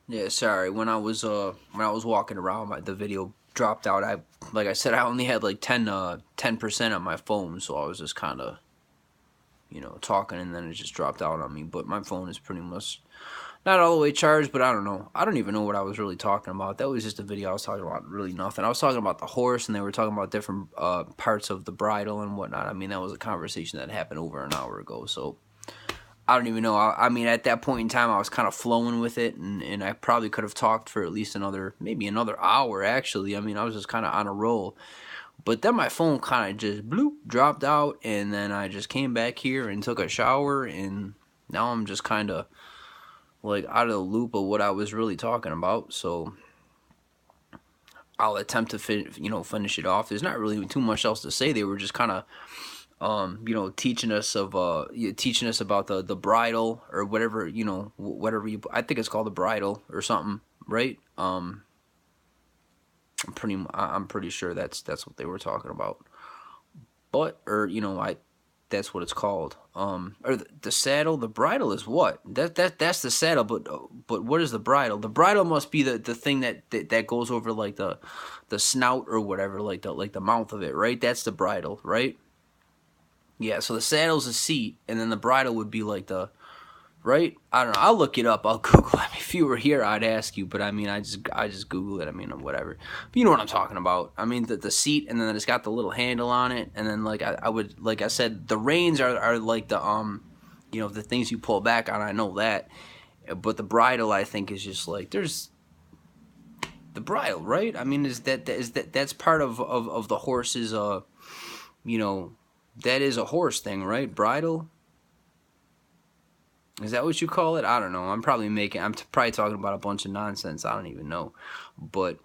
Yeah, sorry. When I was walking around, the video dropped out. Like I said, I only had like 10% on my phone, so I was just kind of talking, and then it just dropped out on me. But my phone is pretty much not all the way charged. But I don't know. I don't even know what I was really talking about. That was just a video I was talking about. Really nothing. I was talking about the horse, and they were talking about different parts of the bridle and whatnot. I mean, that was a conversation that happened over an hour ago. So I don't even know. I mean, at that point in time, I was kind of flowing with it, and I probably could have talked for at least maybe another hour, actually. I mean, I was just kind of on a roll. But then my phone kind of just bloop, dropped out, and then I just came back here and took a shower, and now I'm just kind of like out of the loop of what I was really talking about. So I'll attempt to finish it off. There's not really too much else to say. They were just kind of teaching us about the bridle or whatever, whatever I think it's called the bridle or something, right? I'm pretty sure that's what they were talking about. But or I that's what it's called. Or the saddle, the bridle is what? That's the saddle, but what is the bridle? The bridle must be the thing that goes over like the snout or whatever, like the mouth of it, right? That's the bridle, right? Yeah, so the saddle's a seat, and then the bridle would be like right? I don't know. I'll look it up. I'll Google it. I mean, if you were here, I'd ask you, but I mean, I just Google it. I mean, whatever. But you know what I'm talking about. I mean, the seat, and then it's got the little handle on it, and then like I would, like I said, the reins are like the things you pull back on. I know that, but the bridle, I think, is just like there's the bridle, right? I mean, that's part of the horse's you know, that is a horse thing, right? Bridle. Is that what you call it? I don't know. I'm probably talking about a bunch of nonsense. I don't even know. But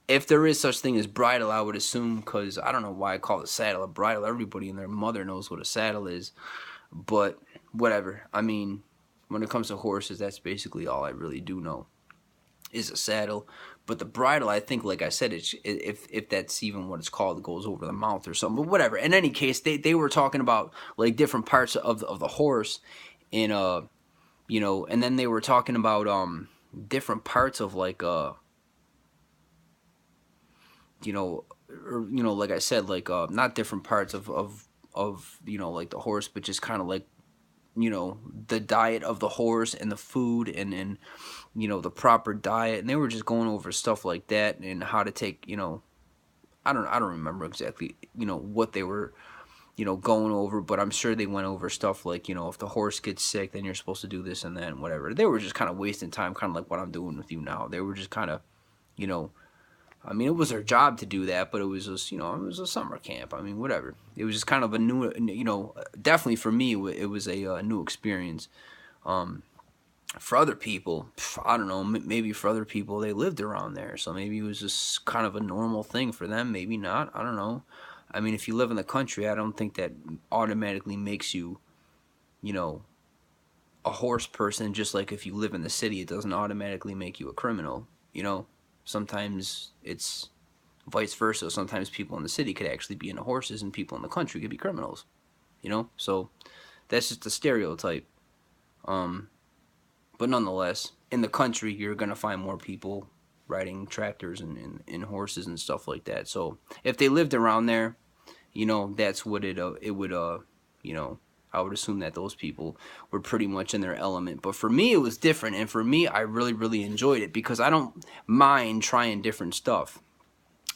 if there is such thing as bridle, I would assume, because I don't know why I call it saddle a bridle. Everybody and their mother knows what a saddle is. But whatever. I mean, when it comes to horses, that's basically all I really do know is a saddle. But the bridle, I think, like I said, if that's even what it's called, it goes over the mouth or something. But whatever. In any case, they were talking about like different parts of the horse in and then they were talking about different parts of like like I said, like not different parts of like the horse, but just kind of like the diet of the horse and the food and the proper diet, and they were just going over stuff like that and how to take I don't remember exactly what they were going over, but I'm sure they went over stuff like, if the horse gets sick, then you're supposed to do this and that and whatever. They were just kind of wasting time, kind of like what I'm doing with you now. They were just kind of, you know, I mean, it was their job to do that, but it was just, it was a summer camp. I mean, whatever. It was just kind of a new, definitely for me, it was a new experience. Um, for other people, I don't know, maybe for other people, they lived around there. So maybe it was just kind of a normal thing for them. Maybe not. I don't know. I mean, if you live in the country, I don't think that automatically makes you, you know, a horse person. Just like if you live in the city, it doesn't automatically make you a criminal. Sometimes it's vice versa. Sometimes people in the city could actually be into horses, and people in the country could be criminals. So that's just a stereotype. Um, but nonetheless, in the country, you're gonna find more people riding tractors and horses and stuff like that. So if they lived around there, that's what it would I would assume that those people were pretty much in their element. But for me, it was different, and for me, I really really enjoyed it because I don't mind trying different stuff.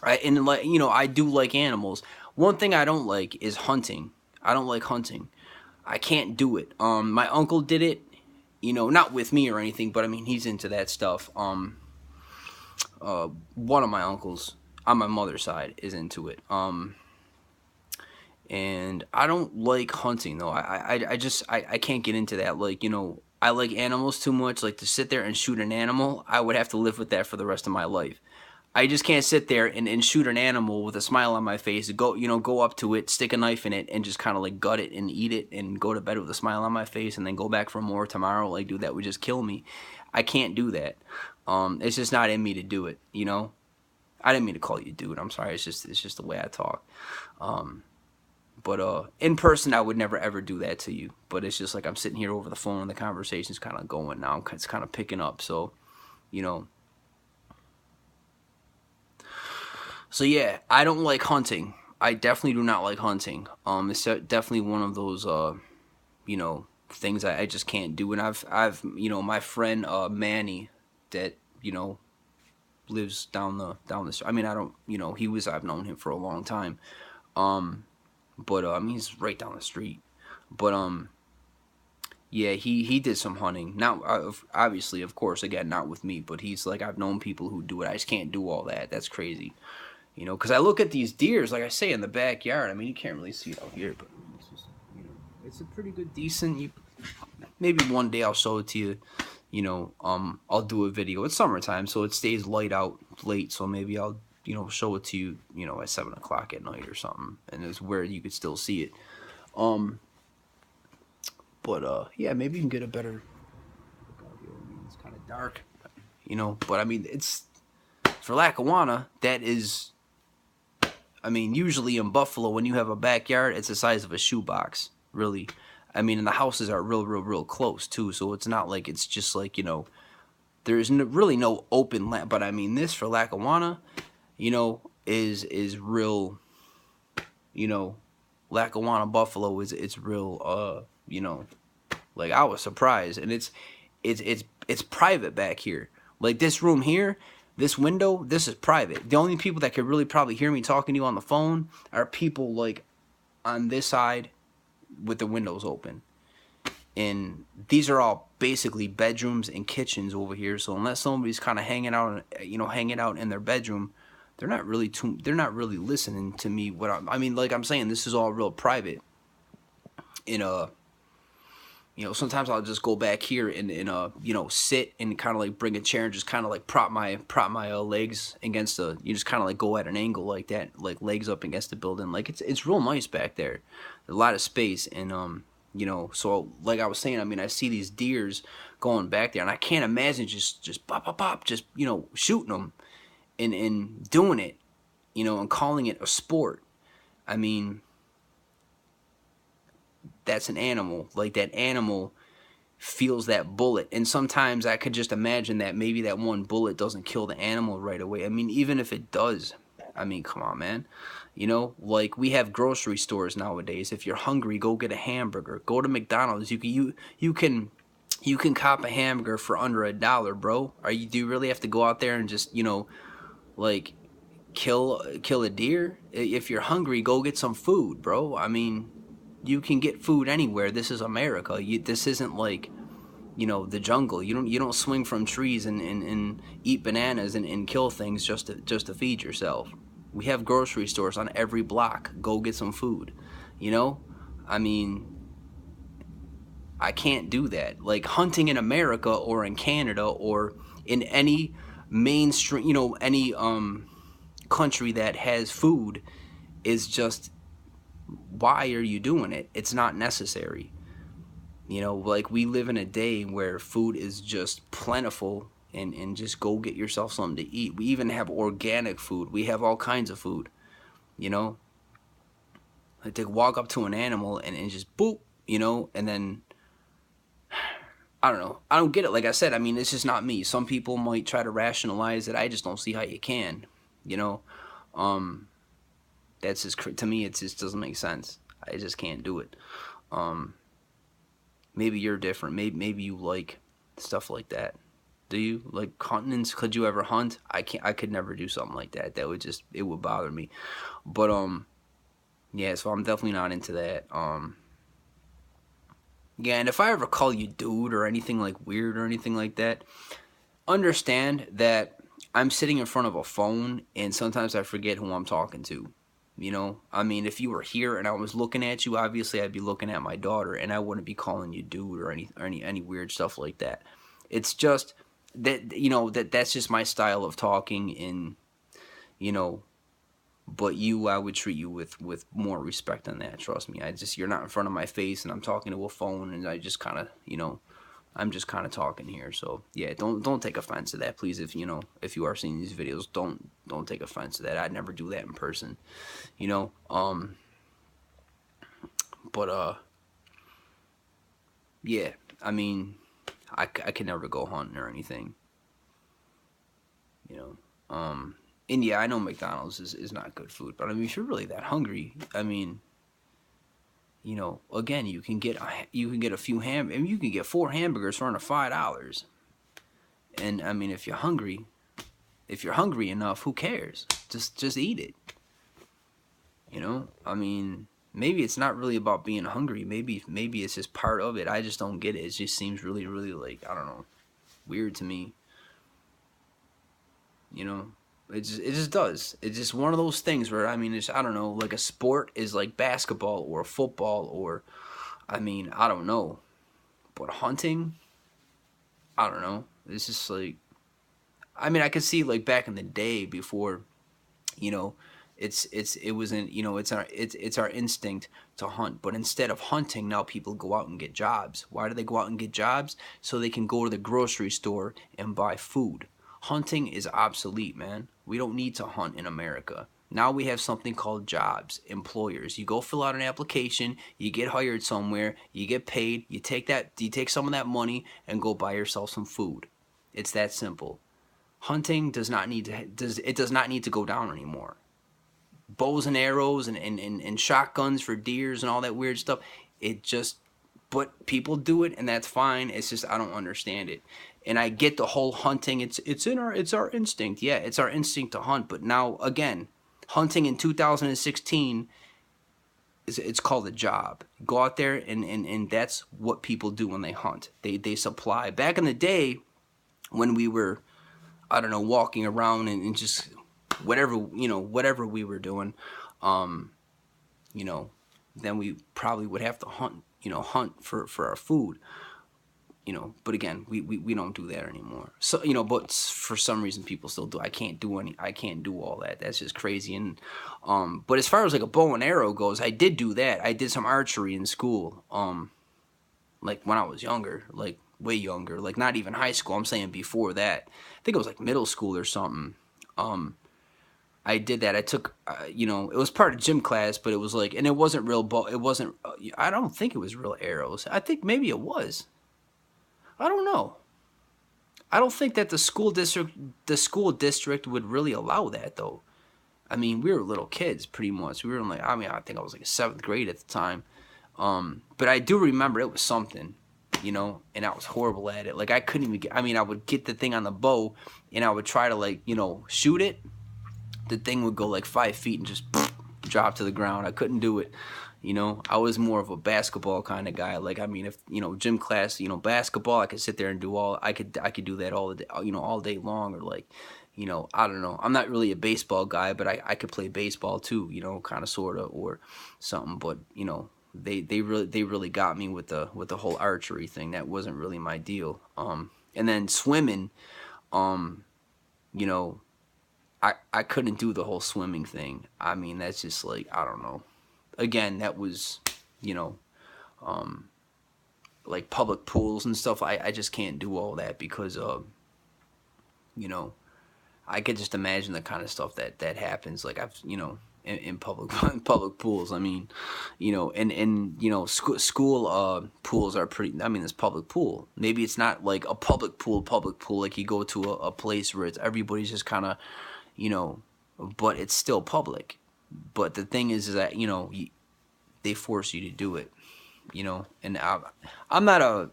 Right? And like I do like animals. One thing I don't like is hunting. I don't like hunting. I can't do it. My uncle did it. Not with me or anything, but I mean he's into that stuff. One of my uncles on my mother's side is into it. And I don't like hunting though. I can't get into that. Like I like animals too much. Like to sit there and shoot an animal, I would have to live with that for the rest of my life. I just can't sit there and shoot an animal with a smile on my face. Go up to it, stick a knife in it, and just kind of like gut it and eat it, and go to bed with a smile on my face, and then go back for more tomorrow. Like, dude, that would just kill me. I can't do that. It's just not in me to do it. I didn't mean to call you dude. I'm sorry. It's just the way I talk. But in person, I would never ever do that to you. But it's just like I'm sitting here over the phone, and the conversation's kind of going now. It's kind of picking up. So you know. So yeah, I don't like hunting. I definitely do not like hunting. It's definitely one of those you know, things I just can't do. And I've you know, my friend Manny, that, you know, lives down the I mean, I don't, you know, I've known him for a long time. Um, but I mean, he's right down the street. But yeah, he did some hunting. Now, obviously, of course, again, not with me, but he's like, I've known people who do it. I just can't do all that. That's crazy. You know, because I look at these deers, like I say, in the backyard. I mean, you can't really see it out here, but it's just, you know, it's a pretty good, decent. Maybe one day I'll show it to you. You know, I'll do a video. It's summertime, so it stays light out late. So maybe I'll, you know, show it to you, you know, at 7 o'clock at night or something, and it's where you could still see it. Um, but yeah, maybe you can get a better look out here. I mean, it's kind of dark, you know, but I mean, it's for Lackawanna. That is, I mean, usually in Buffalo, when you have a backyard, it's the size of a shoebox, really. I mean, and the houses are real close too, so it's not like it's just like, you know, there's really no open land. But I mean, this for Lackawanna, you know, is real. You know, Lackawanna Buffalo is it's real. You know, like I was surprised, and it's private back here. Like this room here, this window, this is private. The only people that could really probably hear me talking to you on the phone are people like on this side with the windows open. And these are all basically bedrooms and kitchens over here. So unless somebody's kind of hanging out, you know, hanging out in their bedroom, they're not really listening to me. I mean, like I'm saying, this is all real private. In you know, sometimes I'll just go back here and you know, sit and kind of like bring a chair and just kind of like prop my legs against the. You just kind of like go at an angle like that, like legs up against the building. Like it's real nice back there, a lot of space. And you know, so like I was saying, I mean, I see these deers going back there, and I can't imagine just pop pop pop, just, you know, shooting them and doing it, you know, and calling it a sport. I mean, that's an animal. Like that animal feels that bullet, and sometimes I could just imagine that maybe that one bullet doesn't kill the animal right away. I mean, even if it does, I mean, come on, man. You know, like we have grocery stores nowadays. If you're hungry, go get a hamburger. Go to McDonald's. You can cop a hamburger for under $1, bro. Do you really have to go out there and just, you know, like kill a deer? If you're hungry, go get some food, bro. I mean, you can get food anywhere. This is America. This isn't like, you know, the jungle. You don't swing from trees and eat bananas and kill things just to feed yourself. We have grocery stores on every block. Go get some food. You know? I mean, I can't do that. Like hunting in America or in Canada or in any mainstream, you know, any country that has food is just, why are you doing it? It's not necessary. You know, like we live in a day where food is just plentiful, and just go get yourself something to eat. We even have organic food. We have all kinds of food, you know? Like to walk up to an animal and just boop, you know, and then I don't know. I don't get it. Like I said, I mean, it's just not me. Some people might try to rationalize it. I just don't see how you can, you know? Um, that's just, to me, it just doesn't make sense. I just can't do it. Um, Maybe you're different. Maybe you like stuff like that. Do you like hunting? Could you ever hunt? I can't. I could never do something like that. That would just, it would bother me. But yeah. So I'm definitely not into that. Yeah. And if I ever call you dude or anything like weird or anything like that, understand that I'm sitting in front of a phone, and sometimes I forget who I'm talking to. You know, I mean, if you were here and I was looking at you, obviously I'd be looking at my daughter, and I wouldn't be calling you dude or any weird stuff like that. It's just that, you know, that's just my style of talking, and you know, but I would treat you with more respect than that. Trust me. You're not in front of my face, and I'm talking to a phone, and I just kind of, you know, I'm just kind of talking here. So yeah, don't take offense to that, please. If you know, if you are seeing these videos, don't take offense to that. I'd never do that in person, you know. But yeah, I mean, I could never go hunting or anything. you know. And yeah, I know McDonald's is not good food, but I mean, if you're really that hungry, I mean, again, you can get a few I mean, you can get four hamburgers for under $5. And I mean, if you're hungry enough, who cares? Just eat it. I mean, maybe it's not really about being hungry. Maybe it's just part of it. I just don't get it. It just seems really, really, like, I don't know, weird to me. You know, it just does. It's just one of those things where, I mean, it's, I don't know, like a sport is like basketball or football, or, I mean, I don't know, but hunting, I don't know. It's just like, I mean, I could see like back in the day before, you know, it wasn't, it's our instinct to hunt. But instead of hunting, now people go out and get jobs. Why do they go out and get jobs? So they can go to the grocery store and buy food. Hunting is obsolete, man. We don't need to hunt in America. Now we have something called jobs, employers. You go fill out an application, you get hired somewhere, you get paid, you take some of that money and go buy yourself some food. It's that simple. Hunting does not need to go down anymore. Bows and arrows and shotguns for deers and all that weird stuff. It just, but people do it, and that's fine. It's just, I don't understand it. And I get the whole hunting. It's our instinct. Yeah, it's our instinct to hunt. But now again, hunting in 2016, it's called a job. Go out there, and that's what people do when they hunt. They supply. Back in the day, when we were, I don't know, walking around and just whatever we were doing, um, you know, then we probably would have to hunt for our food. But again, we don't do that anymore. So, but for some reason people still do. I can't do all that. That's just crazy. And but as far as like a bow and arrow goes, I did do that. I did some archery in school. Like when I was younger, like way younger, like not even high school. I'm saying before that. I think it was like middle school or something. I did that. I took, it was part of gym class, but it was like, and it wasn't real bow. It wasn't. I don't think it was real arrows. I think maybe it was. I don't know. I don't think that the school district would really allow that though. I mean, we were little kids, pretty much. We were in like, I mean, I think I was like seventh grade at the time. But I do remember it was something, and I was horrible at it. Like I couldn't even get. I mean, I would get the thing on the bow, and I would try to like, shoot it. The thing would go like 5 feet and just drop to the ground. I couldn't do it. I was more of a basketball kind of guy. Like, I mean, if gym class, basketball, I could sit there and do all. I could do that all the day, all day long. Or like, I don't know. I'm not really a baseball guy, but I could play baseball too. Kind of, sort of, or something. But they really got me with the whole archery thing. That wasn't really my deal. And then swimming, you know, I couldn't do the whole swimming thing. I mean, that's just like, I don't know. Again, that was, you know, um, like public pools and stuff. I just can't do all that because, you know, I could just imagine the kind of stuff that happens. Like in public in public pools. I mean, school pools are pretty. I mean, it's public pool. Maybe it's not like a public pool. Like you go to a place where it's everybody's just kind of, you know, but it's still public. But the thing is that they force you to do it. And I'm not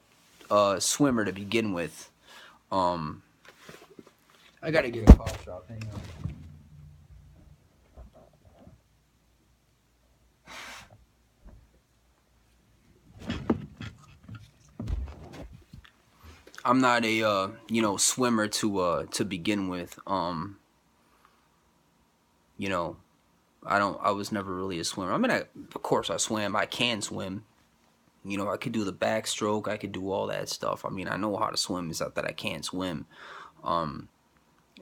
a swimmer to begin with. Um, I gotta get a cough drop. Hang on. I'm not a swimmer to begin with. You know, I was never really a swimmer. I mean, of course I swam. I can swim. I could do the backstroke. I could do all that stuff. I mean, I know how to swim. It's not that I can't swim. Um,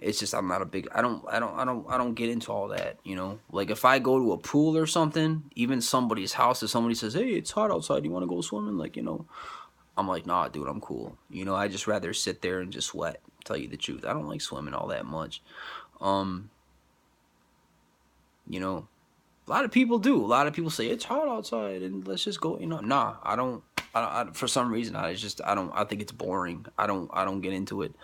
it's just I'm not a big. I don't get into all that. Like if I go to a pool or something, even somebody's house, if somebody says, "Hey, it's hot outside. You want to go swimming?" Like I'm like, "Nah, dude, I'm cool." I just rather sit there and just sweat. Tell you the truth, I don't like swimming all that much. Um, you know, a lot of people do. A lot of people say it's hot outside and let's just go. Nah, I don't. For some reason, I think it's boring. I don't get into it.